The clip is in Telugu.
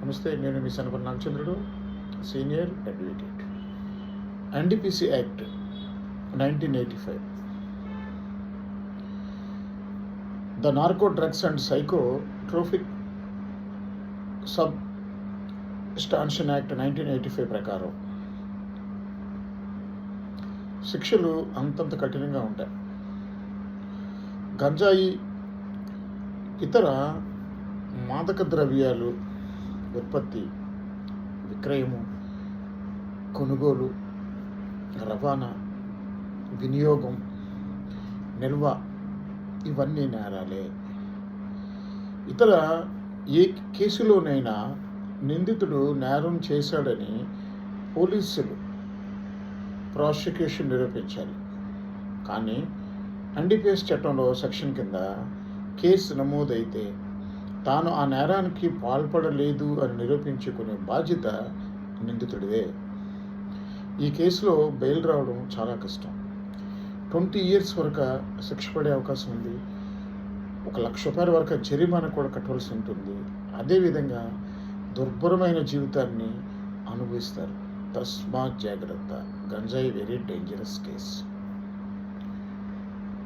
నమస్తే, నేను మీ Sanapalli Nagachandrudu, senior advocate. NDPC act 1985, the narco drugs and psychotropic substance act 1985 ప్రకారం శిక్షలు అంతంత కఠినంగా ఉంటాయి. గంజాయి, ఇతర మాదక ద్రవ్యాలు ఉత్పత్తి, విక్రయము, కొనుగోలు, రవాణా, వినియోగం, నిల్వ ఇవన్నీ నేరాలే. ఇతర ఏ కేసులోనైనా నిందితుడు నేరం చేశాడని పోలీసులు ప్రాసిక్యూషన్ నిరూపించాలి. కానీ ఎన్డీపీఎస్ చట్టంలో సెక్షన్ కింద కేసు నమోదైతే తాను ఆ నేరానికి పాల్పడలేదు అని నిరూపించుకునే బాధ్యత నిందితుడిదే. ఈ కేసులో బెయిల్ రావడం చాలా కష్టం. 20 years వరకు శిక్ష పడే అవకాశం ఉంది. 1,00,000 రూపాయల వరకు జరిమానా కూడా కట్టవలసి ఉంటుంది. అదేవిధంగా దుర్భరమైన జీవితాన్ని అనుభవిస్తారు. తస్మాత్ జాగ్రత్త. గంజాయి వెరీ డేంజరస్ కేసు.